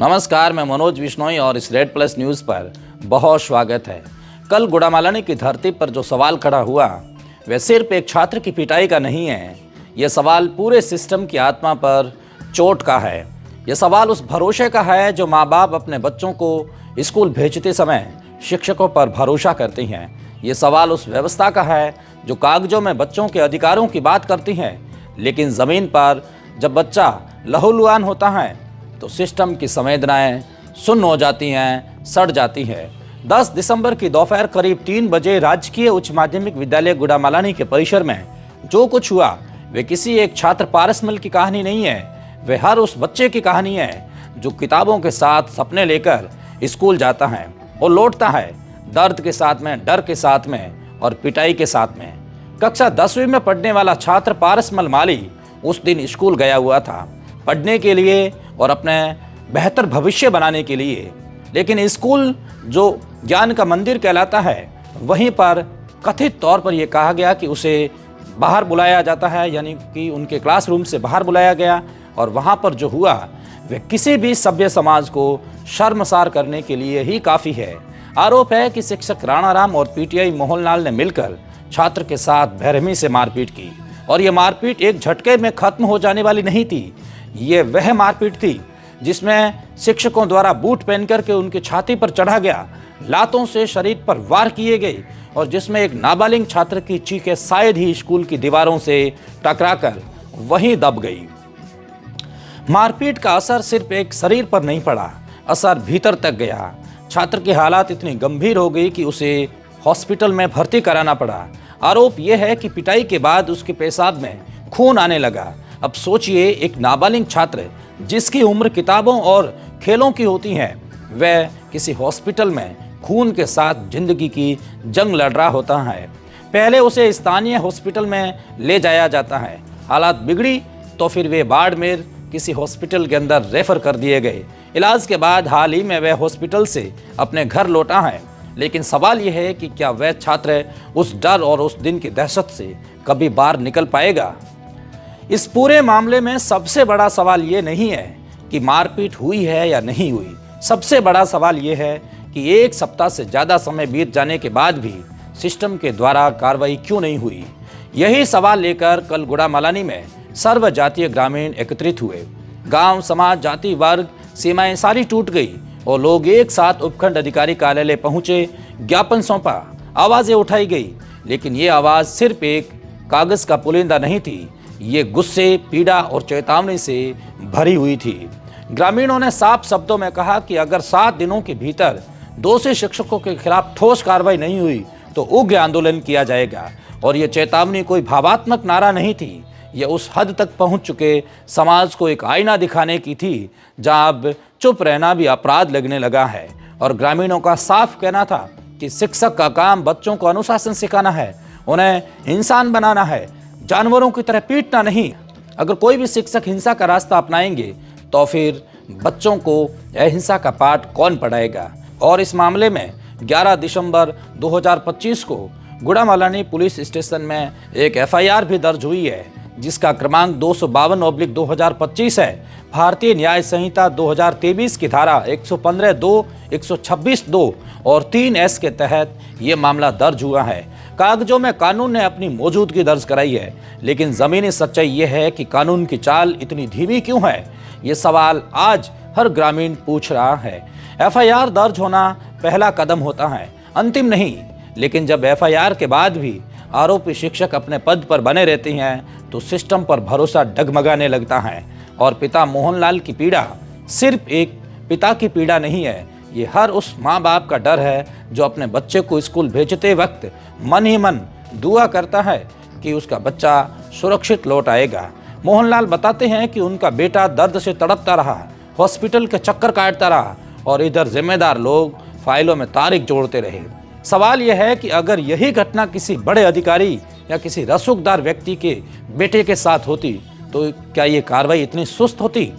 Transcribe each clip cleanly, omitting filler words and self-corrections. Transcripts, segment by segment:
नमस्कार, मैं मनोज विश्नोई और इस रेड प्लस न्यूज़ पर बहुत स्वागत है। कल गुड़ामालानी की धरती पर जो सवाल खड़ा हुआ वह सिर्फ एक छात्र की पिटाई का नहीं है। यह सवाल पूरे सिस्टम की आत्मा पर चोट का है। यह सवाल उस भरोसे का है जो माँ बाप अपने बच्चों को स्कूल भेजते समय शिक्षकों पर भरोसा करती हैं। ये सवाल उस व्यवस्था का है जो कागजों में बच्चों के अधिकारों की बात करती है, लेकिन ज़मीन पर जब बच्चा लहूलुहान होता है तो सिस्टम की संवेदनाएं सुन्न हो जाती हैं, सड़ जाती है। 10 दिसंबर की दोपहर करीब 3 बजे राजकीय उच्च माध्यमिक विद्यालय गुड़ामालानी के परिसर में जो कुछ हुआ वे किसी एक छात्र पारसमल की कहानी नहीं है। वे हर उस बच्चे की कहानी है जो किताबों के साथ सपने लेकर स्कूल जाता है और लौटता है, दर्द के साथ में, डर के साथ में और पिटाई के साथ में। कक्षा 10वीं में पढ़ने वाला छात्र पारसमल माली उस दिन स्कूल गया हुआ था, पढ़ने के लिए और अपने बेहतर भविष्य बनाने के लिए। लेकिन स्कूल जो ज्ञान का मंदिर कहलाता है, वहीं पर कथित तौर पर यह कहा गया कि उसे बाहर बुलाया जाता है, यानी कि उनके क्लासरूम से बाहर बुलाया गया और वहां पर जो हुआ वह किसी भी सभ्य समाज को शर्मसार करने के लिए ही काफ़ी है। आरोप है कि शिक्षक राणाराम और पीटीआई मोहनलाल ने मिलकर छात्र के साथ बेरहमी से मारपीट की और यह मारपीट एक झटके में खत्म हो जाने वाली नहीं थी। ये वह मारपीट थी जिसमें शिक्षकों द्वारा बूट पहन करके उनकी छाती पर चढ़ा गया, लातों से शरीर पर वार किए गए और जिसमें एक नाबालिग छात्र की चीखें शायद ही स्कूल की दीवारों से टकराकर वहीं दब गई। मारपीट का असर सिर्फ एक शरीर पर नहीं पड़ा, असर भीतर तक गया। छात्र की हालत इतनी गंभीर हो गई कि उसे हॉस्पिटल में भर्ती कराना पड़ा। आरोप यह है कि पिटाई के बाद उसके पेशाब में खून आने लगा। अब सोचिए, एक नाबालिग छात्र जिसकी उम्र किताबों और खेलों की होती है, वह किसी हॉस्पिटल में खून के साथ जिंदगी की जंग लड़ रहा होता है। पहले उसे स्थानीय हॉस्पिटल में ले जाया जाता है, हालात बिगड़ी तो फिर वे बाड़मेर किसी हॉस्पिटल के अंदर रेफर कर दिए गए। इलाज के बाद हाल ही में वह हॉस्पिटल से अपने घर लौटा है। लेकिन सवाल यह है कि क्या वह छात्र उस डर और उस दिन की दहशत से कभी बाहर निकल पाएगा? इस पूरे मामले में सबसे बड़ा सवाल ये नहीं है कि मारपीट हुई है या नहीं हुई। सबसे बड़ा सवाल ये है कि 1 सप्ताह से ज़्यादा समय बीत जाने के बाद भी सिस्टम के द्वारा कार्रवाई क्यों नहीं हुई। यही सवाल लेकर कल गुड़ामालानी में सर्व जातीय ग्रामीण एकत्रित हुए। गांव, समाज, जाति, वर्ग, सीमाएं सारी टूट गई और लोग एक साथ उपखंड अधिकारी कार्यालय पहुंचे, ज्ञापन सौंपा, आवाज़ें उठाई गई। लेकिन ये आवाज़ सिर्फ एक कागज़ का पुलिंदा नहीं थी, ये गुस्से, पीड़ा और चेतावनी से भरी हुई थी। ग्रामीणों ने साफ शब्दों में कहा कि अगर 7 दिनों के भीतर दोषी शिक्षकों के खिलाफ ठोस कार्रवाई नहीं हुई तो उग्र आंदोलन किया जाएगा। और ये चेतावनी कोई भावात्मक नारा नहीं थी, यह उस हद तक पहुंच चुके समाज को एक आईना दिखाने की थी जहां अब चुप रहना भी अपराध लगने लगा है। और ग्रामीणों का साफ कहना था कि शिक्षक का काम बच्चों को अनुशासन सिखाना है, उन्हें इंसान बनाना है, जानवरों की तरह पीटना नहीं। अगर कोई भी शिक्षक हिंसा का रास्ता अपनाएंगे तो फिर बच्चों को अहिंसा का पाठ कौन पढ़ाएगा? और इस मामले में 11 दिसंबर 2025 को गुड़ामालानी पुलिस स्टेशन में एक एफआईआर भी दर्ज हुई है, जिसका क्रमांक 252/2025 है। भारतीय न्याय संहिता 2023 की धारा 115(2), 126(2) और 3(s) के तहत ये मामला दर्ज हुआ है। कागजों में कानून ने अपनी मौजूदगी दर्ज कराई है, लेकिन ज़मीनी सच्चाई ये है कि कानून की चाल इतनी धीमी क्यों है? ये सवाल आज हर ग्रामीण पूछ रहा है। एफआईआर दर्ज होना पहला कदम होता है, अंतिम नहीं। लेकिन जब एफआईआर के बाद भी आरोपी शिक्षक अपने पद पर बने रहते हैं तो सिस्टम पर भरोसा डगमगाने लगता है। और पिता मोहनलाल की पीड़ा सिर्फ एक पिता की पीड़ा नहीं है, ये हर उस माँ बाप का डर है जो अपने बच्चे को स्कूल भेजते वक्त मन ही मन दुआ करता है कि उसका बच्चा सुरक्षित लौट आएगा। मोहनलाल बताते हैं कि उनका बेटा दर्द से तड़पता रहा, हॉस्पिटल के चक्कर काटता रहा और इधर जिम्मेदार लोग फाइलों में तारीख जोड़ते रहे। सवाल यह है कि अगर यही घटना किसी बड़े अधिकारी या किसी रसूखदार व्यक्ति के बेटे के साथ होती तो क्या ये कार्रवाई इतनी सुस्त होती?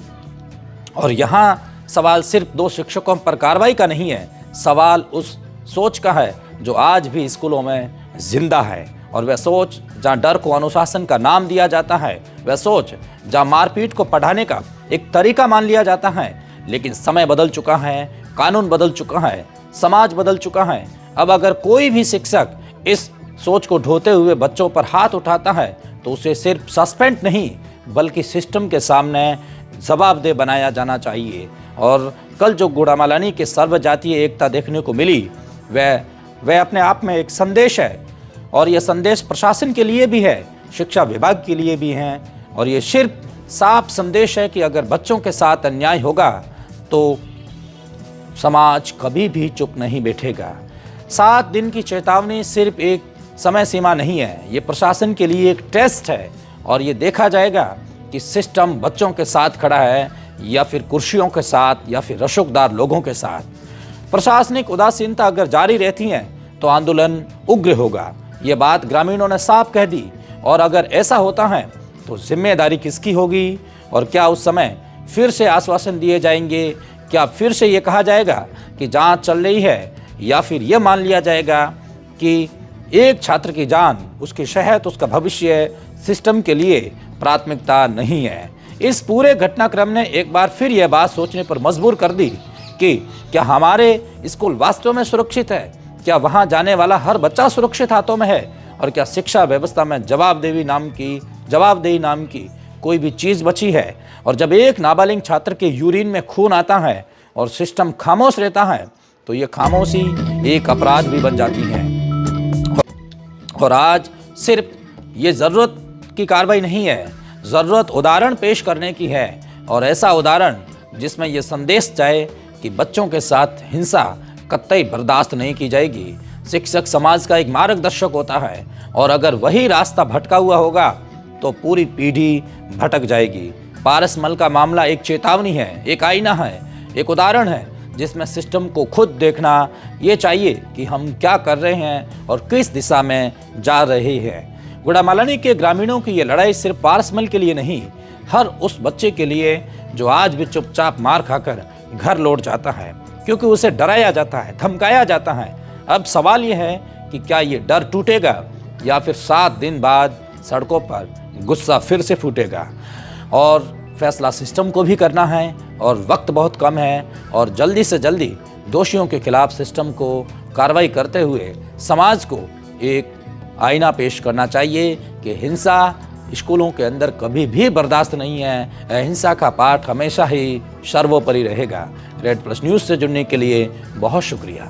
और यहाँ सवाल सिर्फ 2 शिक्षकों पर कार्रवाई का नहीं है, सवाल उस सोच का है जो आज भी स्कूलों में जिंदा है। और वह सोच जहाँ डर को अनुशासन का नाम दिया जाता है, वह सोच जहाँ मारपीट को पढ़ाने का एक तरीका मान लिया जाता है, लेकिन समय बदल चुका है, कानून बदल चुका है, समाज बदल चुका है। अब अगर कोई भी शिक्षक इस सोच को ढोते हुए बच्चों पर हाथ उठाता है तो उसे सिर्फ सस्पेंड नहीं बल्कि सिस्टम के सामने जवाबदेह बनाया जाना चाहिए। और कल जो गुड़ामालानी के सर्वजातीय एकता देखने को मिली वह अपने आप में एक संदेश है, और यह संदेश प्रशासन के लिए भी है, शिक्षा विभाग के लिए भी है। और ये सिर्फ साफ संदेश है कि अगर बच्चों के साथ अन्याय होगा तो समाज कभी भी चुप नहीं बैठेगा। 7 दिन की चेतावनी सिर्फ एक समय सीमा नहीं है, ये प्रशासन के लिए एक टेस्ट है, और ये देखा जाएगा कि सिस्टम बच्चों के साथ खड़ा है या फिर कुर्सियों के साथ या फिर रसूखदार लोगों के साथ। प्रशासनिक उदासीनता अगर जारी रहती है तो आंदोलन उग्र होगा, ये बात ग्रामीणों ने साफ कह दी। और अगर ऐसा होता है तो जिम्मेदारी किसकी होगी? और क्या उस समय फिर से आश्वासन दिए जाएंगे? क्या फिर से ये कहा जाएगा कि जांच चल रही है? या फिर ये मान लिया जाएगा कि एक छात्र की जान, उसकी सेहत, उसका भविष्य सिस्टम के लिए प्राथमिकता नहीं है? इस पूरे घटनाक्रम ने एक बार फिर यह बात सोचने पर मजबूर कर दी कि क्या हमारे स्कूल वास्तव में सुरक्षित है? क्या वहाँ जाने वाला हर बच्चा सुरक्षित हाथों में है? और क्या शिक्षा व्यवस्था में जवाबदेही नाम की कोई भी चीज़ बची है? और जब एक नाबालिग छात्र के यूरिन में खून आता है और सिस्टम खामोश रहता है तो ये खामोशी एक अपराध भी बन जाती है। और आज सिर्फ ये ज़रूरत की कार्रवाई नहीं है, ज़रूरत उदाहरण पेश करने की है, और ऐसा उदाहरण जिसमें यह संदेश जाए कि बच्चों के साथ हिंसा कतई बर्दाश्त नहीं की जाएगी। शिक्षक समाज का एक मार्गदर्शक होता है, और अगर वही रास्ता भटका हुआ होगा तो पूरी पीढ़ी भटक जाएगी। पारसमल का मामला एक चेतावनी है, एक आईना है, एक उदाहरण है जिसमें सिस्टम को खुद देखना ये चाहिए कि हम क्या कर रहे हैं और किस दिशा में जा रहे हैं। गुड़ामालानी के ग्रामीणों की ये लड़ाई सिर्फ पारसमल के लिए नहीं, हर उस बच्चे के लिए जो आज भी चुपचाप मार खाकर घर लौट जाता है क्योंकि उसे डराया जाता है, धमकाया जाता है। अब सवाल यह है कि क्या ये डर टूटेगा या फिर 7 दिन बाद सड़कों पर गुस्सा फिर से फूटेगा। और फैसला सिस्टम को भी करना है, और वक्त बहुत कम है, और जल्दी से जल्दी दोषियों के खिलाफ सिस्टम को कार्रवाई करते हुए समाज को एक आईना पेश करना चाहिए कि हिंसा स्कूलों के अंदर कभी भी बर्दाश्त नहीं है। अहिंसा का पाठ हमेशा ही सर्वोपरि रहेगा। रेड प्लस न्यूज़ से जुड़ने के लिए बहुत शुक्रिया।